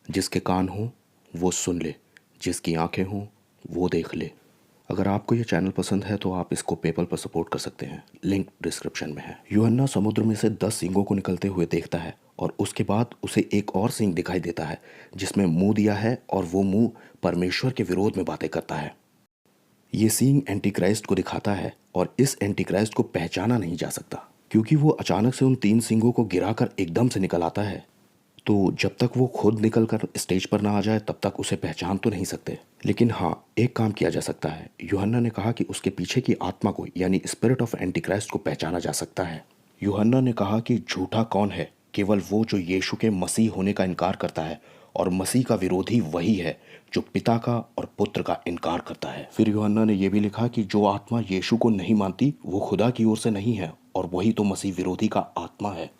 जिसके कान हों वो सुन ले, जिसकी आंखें हों वो देख ले। अगर आपको ये चैनल पसंद है तो आप इसको पेपल पर सपोर्ट कर सकते हैं, लिंक डिस्क्रिप्शन में है। यूहन्ना समुद्र में से 10 सींगों को निकलते हुए देखता है और उसके बाद उसे एक और सींग दिखाई देता है जिसमें मुंह दिया है और वो मुंह परमेश्वर के विरोध में बातें करता है। ये सींग एंटी क्राइस्ट को दिखाता है और इस एंटी क्राइस्ट को पहचाना नहीं जा सकता क्योंकि वो अचानक से उन 3 सींगों को गिराकर एकदम से निकल आता है। तो जब तक वो खुद निकल कर स्टेज पर ना आ जाए तब तक उसे पहचान तो नहीं सकते। लेकिन हाँ, एक काम किया जा सकता है। यूहन्ना ने कहा कि उसके पीछे की आत्मा को यानी स्पिरिट ऑफ एंटीक्राइस्ट को पहचाना जा सकता है। यूहन्ना ने कहा कि झूठा कौन है? केवल वो जो यीशु के मसीह होने का इनकार करता है, और मसीह का विरोधी वही है जो पिता का और पुत्र का इनकार करता है। फिर यूहन्ना ने यह भी लिखा कि जो आत्मा यीशु को नहीं मानती वो खुदा की ओर से नहीं है, और वही तो मसीह विरोधी का आत्मा है।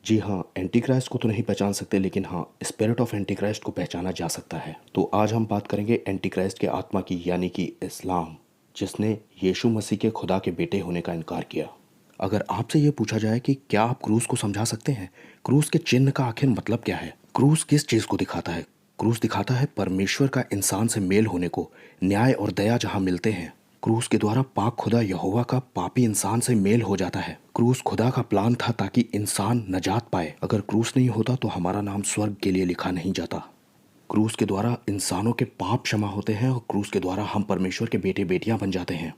जी हाँ, एंटीक्राइस्ट को तो नहीं पहचान सकते, लेकिन हाँ, स्पिरिट ऑफ एंटीक्राइस्ट को पहचाना जा सकता है। तो आज हम बात करेंगे एंटीक्राइस्ट के आत्मा की, यानी कि इस्लाम, जिसने यीशु मसीह के खुदा के बेटे होने का इनकार किया। अगर आपसे ये पूछा जाए कि क्या आप क्रूस को समझा सकते हैं, क्रूस के चिन्ह का आखिर मतलब क्या है? क्रूस किस चीज़ को दिखाता है? क्रूस दिखाता है परमेश्वर का इंसान से मेल होने को, न्याय और दया जहाँ मिलते हैं। क्रूस के द्वारा पाक खुदा यहोवा का पापी इंसान से मेल हो जाता है। क्रूस खुदा का प्लान था ताकि इंसान नजात पाए। अगर क्रूस नहीं होता तो हमारा नाम स्वर्ग के लिए लिखा नहीं जाता। क्रूस के द्वारा इंसानों के पाप क्षमा होते हैं और क्रूस के द्वारा हम परमेश्वर के बेटे बेटियां बन जाते हैं।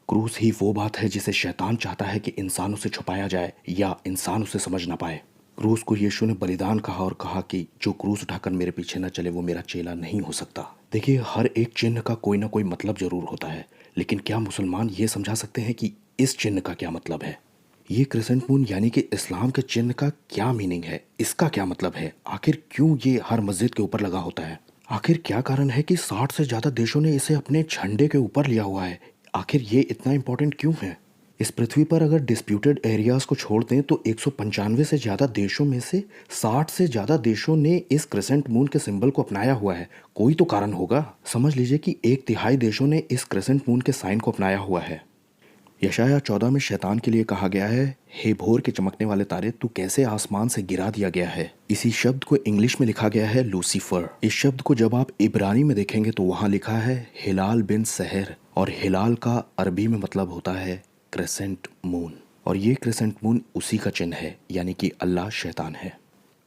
क्रूस ही वो बात है जिसे शैतान चाहता है कि इंसानों से छुपाया जाए या इंसान उसे समझ ना पाए। क्रूस को यीशु ने बलिदान कहा और कहा कि जो क्रूस उठाकर मेरे पीछे न चले वो मेरा चेला नहीं हो सकता। देखिए, हर एक चिन्ह का कोई ना कोई मतलब जरूर होता है, लेकिन क्या मुसलमान ये समझा सकते हैं कि इस चिन्ह का क्या मतलब है? ये क्रिसेंट मून यानी कि इस्लाम के चिन्ह का क्या मीनिंग है? इसका क्या मतलब है? आखिर क्यों ये हर मस्जिद के ऊपर लगा होता है? आखिर क्या कारण है कि 60 से ज़्यादा देशों ने इसे अपने झंडे के ऊपर लिया हुआ है? आखिर ये इतना इम्पोर्टेंट क्यों है? इस पृथ्वी पर अगर डिस्प्यूटेड एरियाज को छोड़ दें तो 195 से ज़्यादा देशों में से 60 से ज़्यादा देशों ने इस क्रिसेंट मून के सिंबल को अपनाया हुआ है। कोई तो कारण होगा। समझ लीजिए कि 1/3 देशों ने इस क्रिसेंट मून के साइन को अपनाया हुआ है। यशाया 14 में शैतान के लिए कहा गया है, हे भोर के चमकने वाले तारे, तू कैसे आसमान से गिरा दिया गया है। इसी शब्द को इंग्लिश में लिखा गया है लूसीफर। इस शब्द को जब आप इब्रानी में देखेंगे तो वहाँ लिखा है हिलाल बिन सहर, और हिलाल का अरबी में मतलब होता है क्रिसेंट मून। और ये क्रिसेंट मून उसी का चिन्ह है, यानी कि अल्लाह शैतान है।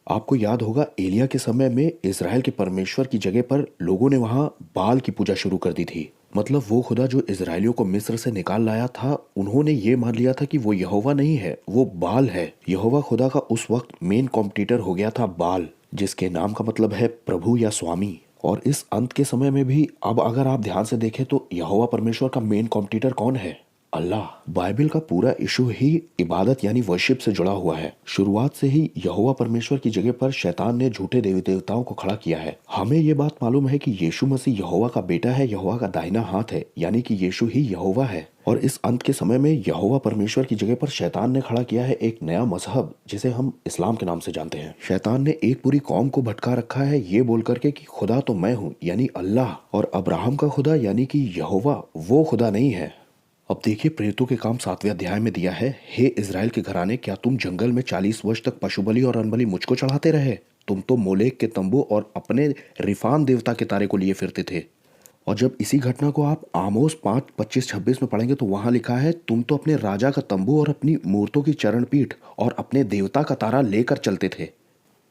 आपको याद होगा एलिया के समय में इज़राइल के परमेश्वर की जगह पर लोगों ने वहाँ बाल की पूजा शुरू कर दी थी। मतलब वो खुदा जो इज़राइलियों को मिस्र से निकाल लाया था, उन्होंने ये मान लिया था कि वो यहोवा नहीं है, वो बाल है। यहोवा खुदा का उस वक्त मेन कॉम्पिटिटर हो गया था बाल, जिसके नाम का मतलब है प्रभु या स्वामी। और इस अंत के समय में भी अब अगर आप ध्यान से देखें तो यहोवा परमेश्वर का मेन कॉम्पिटिटर कौन है? अल्लाह। बाइबल का पूरा इशू ही इबादत यानी वर्शिप से जुड़ा हुआ है। शुरुआत से ही यहोवा परमेश्वर की जगह पर शैतान ने झूठे देवी देवताओं को खड़ा किया है। हमें ये बात मालूम है कि यीशु मसीह यहोवा का बेटा है, यहोवा का दाहिना हाथ है, यानी कि यीशु ही यहोवा है। और इस अंत के समय में यहोवा परमेश्वर की जगह पर शैतान ने खड़ा किया है एक नया मजहब, जिसे हम इस्लाम के नाम से जानते हैं। शैतान ने एक पूरी कौम को भटका रखा है ये बोल करके कि खुदा तो मैं हूँ, यानी अल्लाह, और अब्राहम का खुदा यानी कि यहोवा वो खुदा नहीं है। अब देखिए, प्रेरितों के काम 7वें अध्याय में दिया है, हे इज़राइल के घराने, क्या तुम जंगल में 40 वर्ष तक पशु बलि और अनबलि मुझको चढ़ाते रहे? तुम तो मोलेक के तंबू और अपने रिफान देवता के तारे को लिए फिरते थे। और जब इसी घटना को आप आमोस 5:25-26 में पढ़ेंगे तो वहां लिखा है, तुम तो अपने राजा का तंबू और अपनी मूर्तों की चरण पीठ और अपने देवता का तारा लेकर चलते थे।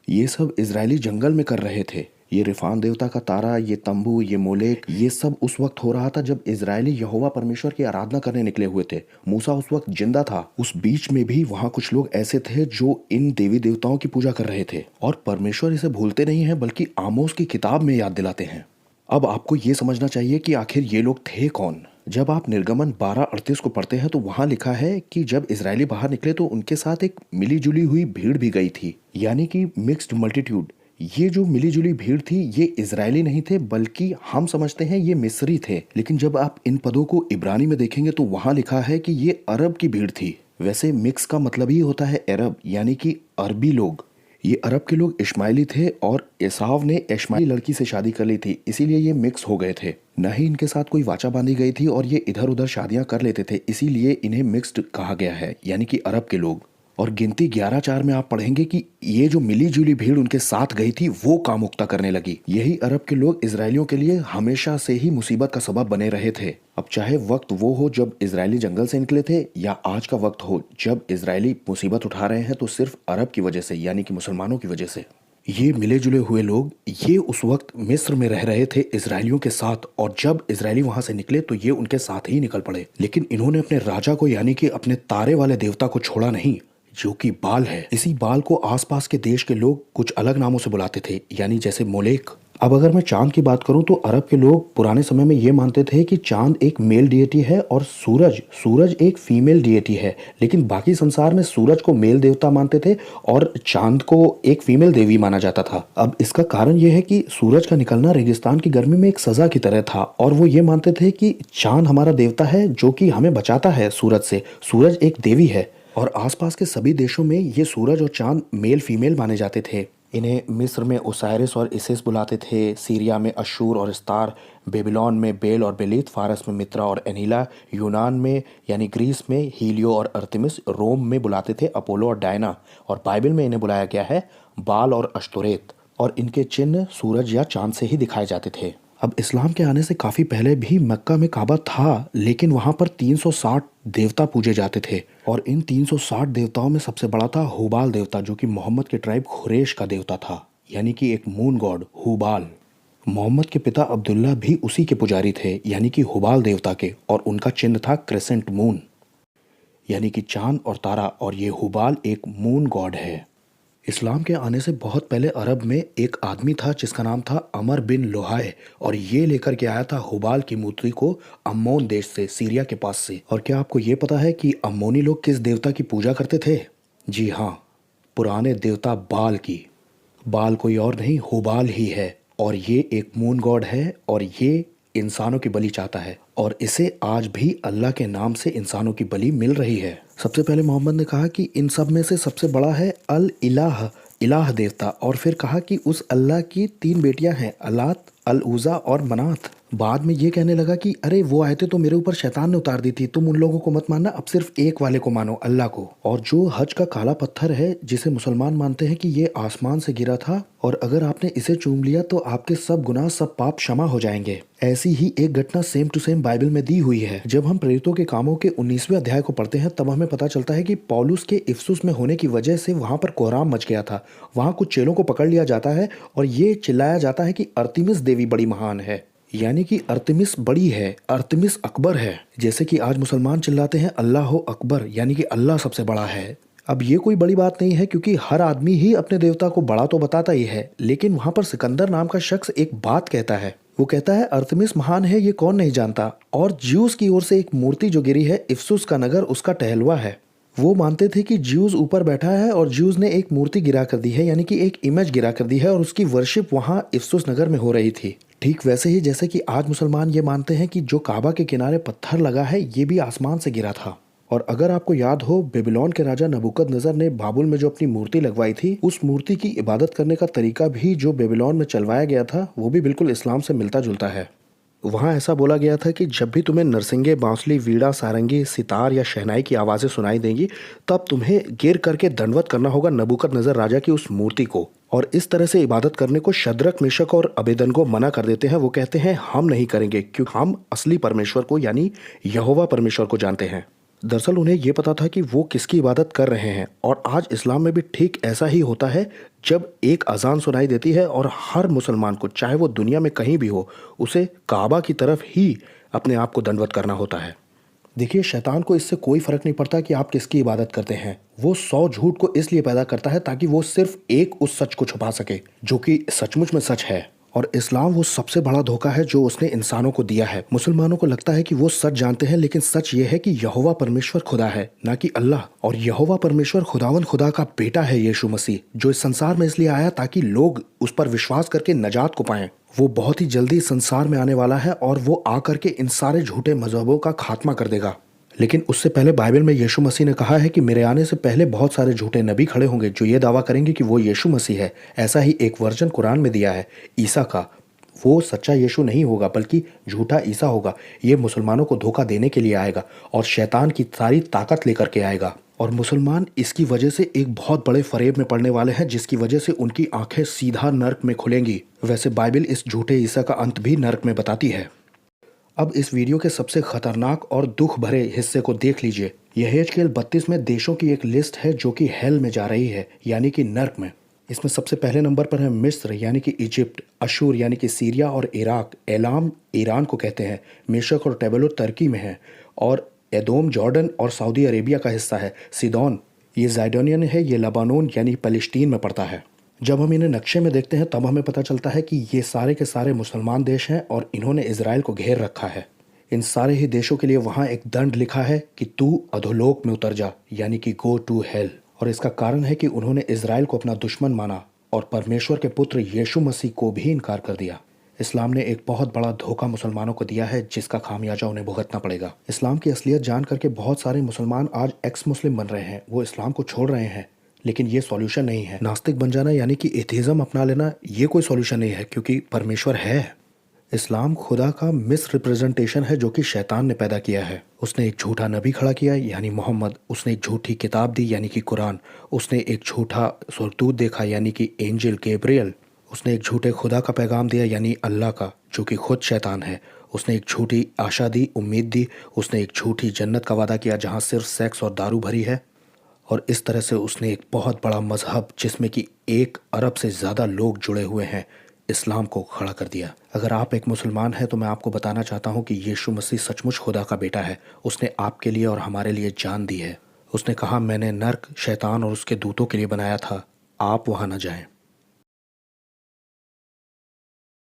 ये सब इजरायली जंगल में कर रहे थे। ये रिफान देवता का तारा, ये तंबू, ये मोलेक, ये सब उस वक्त हो रहा था जब इजरायली यहोवा परमेश्वर की आराधना करने निकले हुए थे। मूसा उस वक्त जिंदा था। उस बीच में भी वहाँ कुछ लोग ऐसे थे जो इन देवी देवताओं की पूजा कर रहे थे, और परमेश्वर इसे भूलते नहीं है बल्कि आमोस की किताब में याद दिलाते हैं। अब आपको ये समझना चाहिए कि आखिर ये लोग थे कौन। जब आप निर्गमन 12:38 को पढ़ते हैं तो वहां लिखा है कि जब इजरायली बाहर निकले तो उनके साथ एक मिली जुली हुई भीड़ भी गई थी, यानी कि मिक्स्ड मल्टीट्यूड। ये जो मिली जुली भीड़ थी ये इजरायली नहीं थे, बल्कि हम समझते हैं ये मिस्री थे। लेकिन जब आप इन पदों को इब्रानी में देखेंगे तो वहां लिखा है कि ये अरब की भीड़ थी। वैसे मिक्स का मतलब ही होता है अरब, यानी कि अरबी लोग। ये अरब के लोग इश्माइली थे और एसाव ने इश्माइली लड़की से शादी कर ली थी, इसीलिए ये मिक्स हो गए थे। न ही इनके साथ कोई वाचा बांधी गई थी और ये इधर उधर शादियां कर लेते थे, इसीलिए इन्हें मिक्स्ड कहा गया है, यानी कि अरब के लोग। और गिनती 11:4 में आप पढ़ेंगे कि ये जो मिली जुली भीड़ उनके साथ गई थी वो कामुकता करने लगी। यही अरब के लोग इजरायलियों के लिए हमेशा से ही मुसीबत का सबब बने रहे थे। अब चाहे वक्त वो हो जब इजरायली जंगल से निकले थे या आज का वक्त हो जब इजरायली मुसीबत उठा रहे हैं तो सिर्फ अरब की वजह से यानी कि मुसलमानों की वजह से। ये मिले जुले हुए लोग ये उस वक्त मिस्र में रह रहे थे इजरायलियों के साथ, और जब इजरायली वहां से निकले तो ये उनके साथ ही निकल पड़े। लेकिन इन्होंने अपने राजा को यानी कि अपने तारे वाले देवता को छोड़ा नहीं, जो कि बाल है। इसी बाल को आसपास के देश के लोग कुछ अलग नामों से बुलाते थे, यानी जैसे मोलेक। अब अगर मैं चांद की बात करूं तो अरब के लोग पुराने समय में ये मानते थे कि चांद एक मेल डिएटी है और सूरज एक फीमेल डिएटी है। लेकिन बाकी संसार में सूरज को मेल देवता मानते थे और चांद को एक फीमेल देवी माना जाता था। अब इसका कारण यह है कि सूरज का निकलना रेगिस्तान की गर्मी में एक सजा की तरह था, और वो ये मानते थे कि चांद हमारा देवता है जो कि हमें बचाता है सूरज से। सूरज एक देवी है, और आसपास के सभी देशों में ये सूरज और चांद मेल फीमेल माने जाते थे। इन्हें मिस्र में ओसाइरिस और इसिस बुलाते थे, सीरिया में अशूर और इस्तार, बेबीलोन में बेल और बेलीत, फारस में मित्रा और एनीला, यूनान में यानी ग्रीस में हीलियो और अर्तिमिस, रोम में बुलाते थे अपोलो और डायना, और बाइबल में इन्हें बुलाया गया है बाल और अश्तोरेत, और इनके चिन्ह सूरज या चांद से ही दिखाए जाते थे। अब इस्लाम के आने से काफ़ी पहले भी मक्का में काबा था, लेकिन वहाँ पर 360 देवता पूजे जाते थे, और इन 360 देवताओं में सबसे बड़ा था हुबाल देवता, जो कि मोहम्मद के ट्राइब खुरेश का देवता था, यानी कि एक मून गॉड हुबाल। मोहम्मद के पिता अब्दुल्ला भी उसी के पुजारी थे, यानी कि हुबाल देवता के, और उनका चिन्ह था क्रेसेंट मून, यानी कि चांद और तारा, और ये हुबाल एक मून गॉड है। इस्लाम के आने से बहुत पहले अरब में एक आदमी था जिसका नाम था अमर बिन लोहाय, और ये लेकर के आया था हुबाल की मूर्ति को अम्मोन देश से, सीरिया के पास से। और क्या आपको ये पता है कि अम्मोनी लोग किस देवता की पूजा करते थे? जी हाँ, पुराने देवता बाल की। बाल कोई और नहीं, हुबाल ही है, और ये एक मून गॉड है, और ये इंसानों की बलि चाहता है, और इसे आज भी अल्लाह के नाम से इंसानों की बलि मिल रही है। सबसे पहले मोहम्मद ने कहा कि इन सब में से सबसे बड़ा है अल इलाह, इलाह देवता, और फिर कहा कि उस अल्लाह की 3 बेटियां हैं, अलात, अल उज़ा और मनात। बाद में ये कहने लगा कि अरे वो आयतें तो मेरे ऊपर शैतान ने उतार दी थी, तुम उन लोगों को मत मानना, अब सिर्फ एक वाले को मानो, अल्लाह को। और जो हज का काला पत्थर है जिसे मुसलमान मानते हैं कि ये आसमान से गिरा था, और अगर आपने इसे चूम लिया तो आपके सब गुनाह सब पाप क्षमा हो जाएंगे। ऐसी ही एक घटना सेम टू सेम बाइबल में दी हुई है। जब हम प्रेरितों के कामों के 19वें अध्याय को पढ़ते हैं तब हमें पता चलता है कि पौलुस के इफसुस में होने की वजह से वहां पर कोहराम मच गया था। वहां कुछ चेलों को पकड़ लिया जाता है और ये चिल्लाया जाता है कि अर्तिमिस देवी बड़ी महान है, यानी कि अर्तिमिस बड़ी है, अर्तिमिस अकबर है। जैसे कि आज मुसलमान चिल्लाते हैं अल्लाह हो अकबर, यानी कि अल्लाह सबसे बड़ा है। अब ये कोई बड़ी बात नहीं है क्योंकि हर आदमी ही अपने देवता को बड़ा तो बताता ही है, लेकिन वहां पर सिकंदर नाम का शख्स एक बात कहता है। वो कहता है अर्तिमिस महान है, ये कौन नहीं जानता। और ज्यूस की ओर से एक मूर्ति जो गिरी है, इफसुस का नगर उसका टहलुआ है। वो मानते थे कि ज्यूस ऊपर बैठा है और ज्यूस ने एक मूर्ति गिरा कर दी है, यानी कि एक इमेज गिरा कर दी है, और उसकी वर्शिप वहां इफसुस नगर में हो रही थी। ठीक वैसे ही जैसे कि आज मुसलमान ये मानते हैं कि जो काबा के किनारे पत्थर लगा है ये भी आसमान से गिरा था। और अगर आपको याद हो, बेबीलोन के राजा नबूकदनेस्सर ने बाबुल में जो अपनी मूर्ति लगवाई थी, उस मूर्ति की इबादत करने का तरीका भी जो बेबीलोन में चलवाया गया था वो भी बिल्कुल इस्लाम से मिलता जुलता है। वहाँ ऐसा बोला गया था कि जब भी तुम्हें नरसिंगे, बांसुरी, वीणा, सारंगी, सितार या शहनाई की आवाज़ें सुनाई देंगी तब तुम्हें गिर करके दंडवत करना होगा नबूकदनेस्सर राजा की उस मूर्ति को। और इस तरह से इबादत करने को शद्रक, मेशक और अबेदनगो मना कर देते हैं। वो कहते हैं हम नहीं करेंगे क्योंकि हम असली परमेश्वर को यानी यहोवा परमेश्वर को जानते हैं। दरअसल उन्हें ये पता था कि वो किसकी इबादत कर रहे हैं। और आज इस्लाम में भी ठीक ऐसा ही होता है। जब एक अजान सुनाई देती है और हर मुसलमान को, चाहे वो दुनिया में कहीं भी हो, उसे काबा की तरफ ही अपने आप को दंडवत करना होता है। देखिए, शैतान को इससे कोई फर्क नहीं पड़ता कि आप किसकी इबादत करते हैं। वो 100 झूठ को इसलिए पैदा करता है ताकि वो सिर्फ एक उस सच को छुपा सके जो कि सचमुच में सच है। और इस्लाम वो सबसे बड़ा धोखा है जो उसने इंसानों को दिया है। मुसलमानों को लगता है कि वो सच जानते हैं, लेकिन सच ये है कि यहोवा परमेश्वर खुदा है, ना कि अल्लाह। और यहोवा परमेश्वर खुदावन खुदा का बेटा है, यीशु मसीह, जो इस संसार में इसलिए आया ताकि लोग उस पर विश्वास करके नजात को पाएं। वो बहुत ही जल्दी संसार में आने वाला है और वो आकर के इन सारे झूठे मजहबों का खात्मा कर देगा। लेकिन उससे पहले बाइबल में यीशु मसीह ने कहा है कि मेरे आने से पहले बहुत सारे झूठे नबी खड़े होंगे जो ये दावा करेंगे कि वो यीशु मसीह है। ऐसा ही एक वर्जन कुरान में दिया है ईसा का। वो सच्चा यीशु नहीं होगा बल्कि झूठा ईसा होगा। ये मुसलमानों को धोखा देने के लिए आएगा और शैतान की सारी ताकत लेकर के आएगा। और मुसलमान इसकी वजह से एक बहुत बड़े फरेब में पड़ने वाले हैं, जिसकी वजह से उनकी आंखें सीधा नर्क में खुलेंगी। वैसे बाइबल इस झूठे ईसा का अंत भी नर्क में बताती है। अब इस वीडियो के सबसे खतरनाक और दुख भरे हिस्से को देख लीजिए। यह यहेजकेल 32 में देशों की एक लिस्ट है जो कि हेल में जा रही है, यानी कि नर्क में। इसमें सबसे पहले नंबर पर है मिस्र यानी कि इजिप्ट, अशूर यानी कि सीरिया और इराक, एलाम ईरान को कहते हैं, मेशक और टेबलो तुर्की में है, और एदोम जॉर्डन और सऊदी अरेबिया का हिस्सा है, सिदोन ये जायडोनियन है, ये लबानोन यानी पैलेस्टीन में पड़ता है। जब हम इन्हें नक्शे में देखते हैं तब हमें पता चलता है कि ये सारे के सारे मुसलमान देश हैं और इन्होंने इजराइल को घेर रखा है। इन सारे ही देशों के लिए वहाँ एक दंड लिखा है कि तू अधोलोक में उतर जा, यानी कि गो टू हेल। और इसका कारण है कि उन्होंने इजराइल को अपना दुश्मन माना और परमेश्वर के पुत्र यीशु मसीह को भी इनकार कर दिया। इस्लाम ने एक बहुत बड़ा धोखा मुसलमानों को दिया है, जिसका खामियाजा उन्हें भुगतना पड़ेगा। इस्लाम की असलियत जान करके बहुत सारे मुसलमान आज एक्स मुस्लिम बन रहे हैं, वो इस्लाम को छोड़ रहे हैं, लेकिन ये सॉल्यूशन नहीं है। नास्तिक बन जाना यानी कि एथिज्म अपना लेना ये कोई सॉल्यूशन नहीं है, क्योंकि परमेश्वर है। इस्लाम खुदा का मिस रिप्रेजेंटेशन है जो कि शैतान ने पैदा किया है। उसने एक झूठा नबी खड़ा किया यानी मोहम्मद, उसने एक झूठी किताब दी यानी कि कुरान, उसने एक झूठा सुरतूत देखा यानी कि एंजल गैब्रियल, उसने एक झूठे खुदा का पैगाम दिया यानी अल्लाह का, जो कि खुद शैतान है। उसने एक झूठी आशा दी, उम्मीद दी, उसने एक झूठी जन्नत का वादा किया जहाँ सिर्फ सेक्स और दारू भरी है। और इस तरह से उसने एक बहुत बड़ा मजहब जिसमें कि 1 अरब से ज़्यादा लोग जुड़े हुए हैं, इस्लाम को खड़ा कर दिया। अगर आप एक मुसलमान हैं तो मैं आपको बताना चाहता हूं कि यीशु मसीह सचमुच खुदा का बेटा है। उसने आपके लिए और हमारे लिए जान दी है। उसने कहा मैंने नर्क शैतान और उसके दूतों के लिए बनाया था, आप वहां न जाएं।